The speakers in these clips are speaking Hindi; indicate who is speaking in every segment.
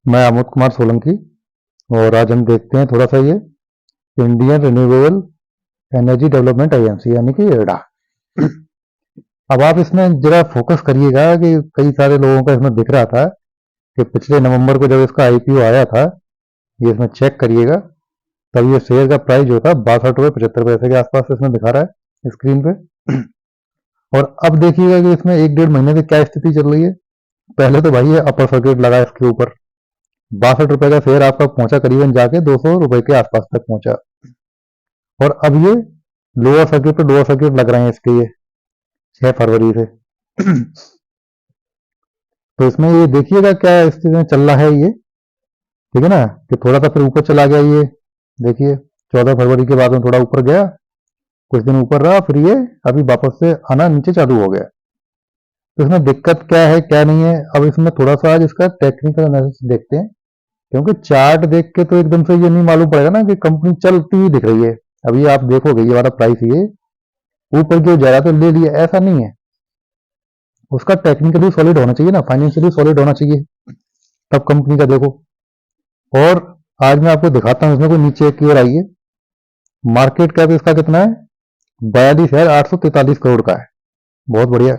Speaker 1: मैं अमित कुमार सोलंकी। और आज हम देखते हैं थोड़ा सा ये Indian renewable energy development agency यानी कि एडा। अब आप इसमें जरा फोकस करिएगा कि कई सारे लोगों का इसमें दिख रहा था कि पिछले नवंबर को जब इसका आईपीओ आया था, ये इसमें चेक करिएगा, तब ये शेयर का प्राइस जो था 62 रुपये 75 पैसे के आसपास इसमें दिखा रहा है स्क्रीन पे। और अब देखिएगा कि इसमें 1-1.5 महीने से क्या स्थिति चल रही है। पहले तो भाई ये अपर सर्किट लगा इसके ऊपर, 62 रुपए का शेयर आपका पहुंचा करीबन जाके 200 रुपए के आसपास तक पहुंचा। और अब ये लोअर सर्किट पे लोअर सर्किट लग रहे हैं इसके, ये 6 फरवरी से। तो इसमें ये देखिएगा क्या स्थिति में चल रहा है ये, ठीक है ना, कि थोड़ा सा फिर ऊपर चला गया ये। देखिए 14 फरवरी के बाद में थोड़ा ऊपर गया, कुछ दिन ऊपर रहा, फिर ये अभी वापस से आना नीचे चालू हो गया। तो इसमें दिक्कत क्या है क्या नहीं है, अब इसमें थोड़ा सा आज इसका टेक्निकल एनालिसिस देखते हैं। क्योंकि चार्ट देख के तो एकदम से ये नहीं मालूम पड़ेगा ना कि कंपनी चलती हुई दिख रही है। अभी आप देखोगे ये वाला प्राइस ये ऊपर क्यों जा रहा तो ले लिया, ऐसा नहीं है। उसका टेक्निकली सॉलिड होना चाहिए ना, फाइनेंशियली सॉलिड होना चाहिए, तब कंपनी का देखो। और आज मैं आपको दिखाता हूँ इसमें कोई नीचे की ओर आइए। मार्केट कैप इसका कितना है, 42,843 करोड़ का है, बहुत बढ़िया।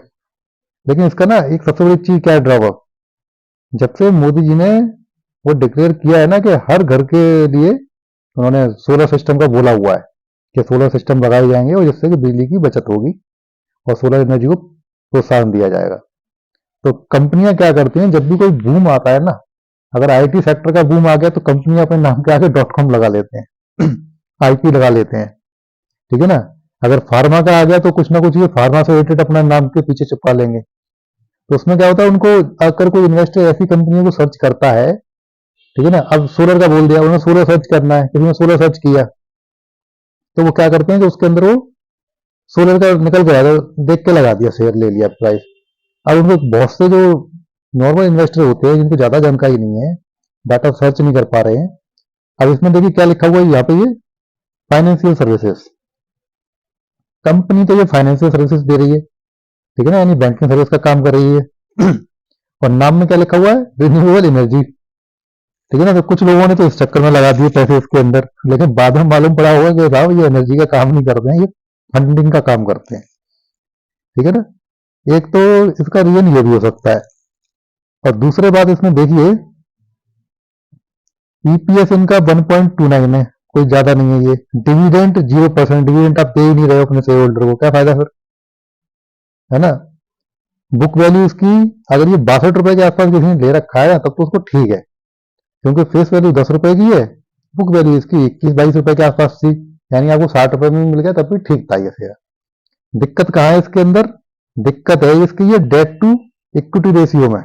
Speaker 1: लेकिन इसका ना एक सबसे बड़ी चीज क्या है, ड्रॉबैक, जब से मोदी जी ने वो डिक्लेयर किया है ना कि हर घर के लिए उन्होंने सोलर सिस्टम का बोला हुआ है कि सोलर सिस्टम लगाए जाएंगे और जिससे कि बिजली की बचत होगी और सोलर एनर्जी को प्रोत्साहन दिया जाएगा। तो कंपनियां क्या करती हैं, जब भी कोई बूम आता है ना, अगर आईटी सेक्टर का बूम आ गया तो कंपनियां अपने नाम के आगे .com लगा लेते हैं, आईपी लगा लेते हैं, ठीक है ना। अगर फार्मा का आ गया तो कुछ ना कुछ ये फार्मा से रिलेटेड अपना नाम के पीछे चिपका लेंगे। तो उसमें क्या होता है, उनको अगर कोई इन्वेस्टर ऐसी कंपनियों को सर्च करता है, ठीक है ना, अब सोलर का बोल दिया, उन्होंने सोलर सर्च करना है, किसी ने सोलर सर्च किया, तो वो क्या करते हैं कि उसके अंदर वो सोलर का निकल के आएगा, देख के लगा दिया, शेयर ले लिया प्राइस। अब उनको बहुत से जो नॉर्मल इन्वेस्टर होते हैं जिनको ज्यादा जानकारी नहीं है, डाटा सर्च नहीं कर पा रहे हैं, अब इसमें देखिए क्या लिखा हुआ है यहाँ पे, ये फाइनेंशियल सर्विसेज कंपनी, तो ये फाइनेंशियल सर्विसेज दे रही है, ठीक है ना, यानी बैंकिंग सर्विस का काम कर रही है। और नाम में क्या लिखा हुआ है, रिन्यूएबल एनर्जी, ठीक है ना। तो कुछ लोगों ने तो इस चक्कर में लगा दिए पैसे इसके अंदर, लेकिन बाद में मालूम पड़ा होगा कि साहब ये एनर्जी का काम नहीं करते हैं, ये फंडिंग का काम करते हैं, ठीक है ना। एक तो इसका रीजन ये भी हो सकता है। और दूसरे बात इसमें देखिए, ईपीएस इनका 1.29 है, कोई ज्यादा नहीं है ये। डिविडेंड 0%, डिविडेंड आप दे ही नहीं रहे हो अपने शेयर होल्डर को, क्या फायदा फिर, है ना। बुक वैल्यू इसकी, अगर ये 62 रुपए के आसपास किसी ने ले रखा है तब तो उसको ठीक है, क्योंकि फेस वैल्यू 10 रुपए की है, बुक वैल्यू इसकी 21-22 रुपए के आसपास थी, यानी आपको 60 रुपए में मिल गया तब भी ठीक था ये शेयर। दिक्कत कहाँ है इसके अंदर, दिक्कत है इसकी ये डेट टू इक्विटी रेशियो में।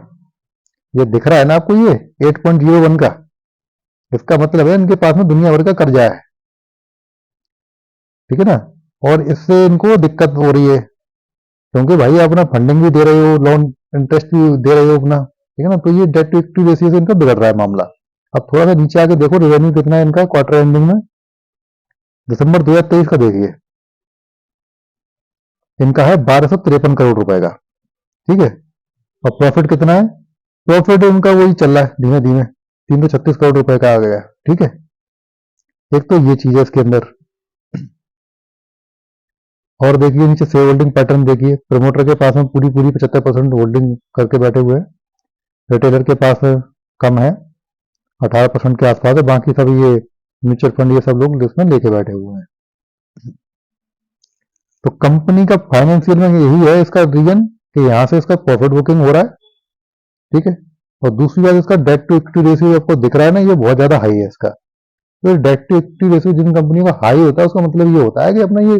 Speaker 1: ये दिख रहा है ना आपको, ये 8.01 का, इसका मतलब है इनके पास में दुनिया भर का कर्जा है, ठीक है ना। और इससे इनको दिक्कत हो रही है, क्योंकि भाई अपना फंडिंग भी दे रहे हो, लोन इंटरेस्ट भी दे रहे हो अपना, ठीक है ना। तो ये डेट टू इक्विटी रेशियो से इनका बिगड़ रहा है मामला। अब थोड़ा सा नीचे आके देखो रेवेन्यू कितना है इनका क्वार्टर एंडिंग में, दिसंबर 2023 का देखिए, इनका है 1253 करोड़ रुपए का, ठीक है। और प्रॉफिट कितना है, प्रॉफिट इनका वही चल रहा है धीमे धीमे, 336 करोड़ रुपए का आ गया, ठीक है। एक तो ये चीज है इसके अंदर। और देखिए नीचे शेयर होल्डिंग पैटर्न देखिए, प्रमोटर के पास में पूरी पूरी 75% होल्डिंग करके बैठे हुए हैं, रिटेलर के पास कम है, 18% के आसपास है, बाकी सब ये म्यूचुअल फंड ये सब लोग इसमें लेके बैठे हुए हैं। तो कंपनी का फाइनेंशियल में यही है इसका रीजन, कि यहां से इसका प्रॉफिट बुकिंग हो रहा है, ठीक है। और दूसरी बात, इसका डेट टू इक्विटी रेशियो आपको दिख रहा है ना, ये बहुत ज्यादा हाई है इसका। तो डेट टू इक्विटी रेशियो जिन कंपनी का हाई होता है उसका मतलब ये होता है कि अपना ये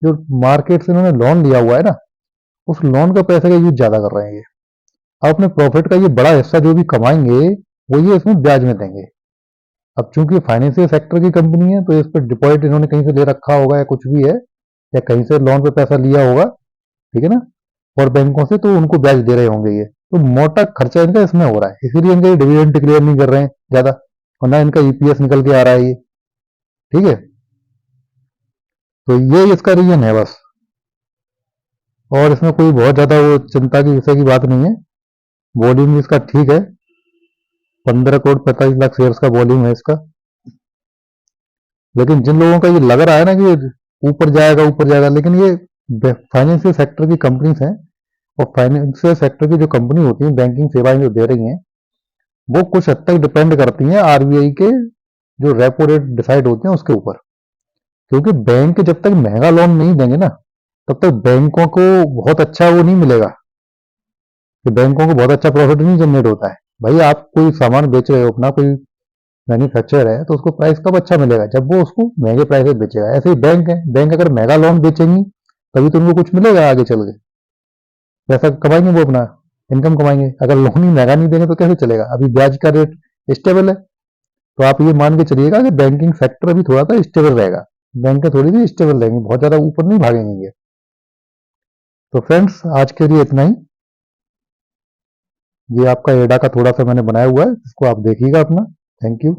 Speaker 1: जो मार्केट से इन्होंने लोन लिया हुआ है ना, उस लोन का पैसे का यूज ज्यादा कर रहे हैं ये। अब अपने प्रॉफिट का ये बड़ा हिस्सा जो भी कमाएंगे वो ये इसमें ब्याज में देंगे। अब चूंकि फाइनेंशियल सेक्टर की कंपनी है तो इस पर डिपॉजिट इन्होंने कहीं से ले रखा होगा या कुछ भी है, या कहीं से लोन पे पैसा लिया होगा, ठीक है ना, और बैंकों से, तो उनको ब्याज दे रहे होंगे ये, तो मोटा खर्चा इनका इसमें हो रहा है, इसीलिए इनका ये डिविडेंड डिक्लेयर नहीं कर रहे हैं ज्यादा, और ना इनका ईपीएस निकल के आ रहा है ये, ठीक है। तो ये इसका रीजन है बस, और इसमें कोई बहुत ज्यादा वो चिंता की विषय की बात नहीं है। वॉल्यूम भी इसका ठीक है, 15 करोड़ 45 लाख शेयर्स का वॉल्यूम है इसका। लेकिन जिन लोगों का ये लग रहा है ना कि ऊपर जाएगा, लेकिन ये फाइनेंशियल सेक्टर की कंपनीज हैं, और फाइनेंशियल सेक्टर की जो कंपनी होती है, बैंकिंग सेवाएं जो दे रही हैं, वो कुछ हद तक डिपेंड करती हैं आरबीआई के जो रेपो रेट डिसाइड होते हैं उसके ऊपर। क्योंकि बैंक जब तक महंगा लोन नहीं देंगे ना, तब तक बैंकों को बहुत अच्छा वो नहीं मिलेगा, कि बैंकों को बहुत अच्छा प्रॉफिट नहीं जनरेट होता है। भाई आप कोई सामान बेच रहे हो अपना, कोई मैन्युफैक्चरर है, तो उसको प्राइस कब अच्छा मिलेगा, जब वो उसको महंगे प्राइस पे बेचेगा। ऐसे ही बैंक है, बैंक अगर महंगा लोन बेचेंगी तभी तो उनको कुछ मिलेगा आगे चल के, पैसा कमाएंगे वो अपना, इनकम कमाएंगे। अगर लोन ही महंगा नहीं देंगे तो कैसे चलेगा। अभी ब्याज का रेट स्टेबल है, तो आप ये मान के चलिएगा कि बैंकिंग सेक्टर अभी थोड़ा सा स्टेबल रहेगा। बैंक थोड़ी सी स्टेबल रहेंगी, बहुत ज्यादा ऊपर नहीं भागेंगे। तो फ्रेंड्स, आज के लिए इतना ही। ये आपका एडा का थोड़ा सा मैंने बनाया हुआ है, इसको आप देखिएगा अपना। Thank you.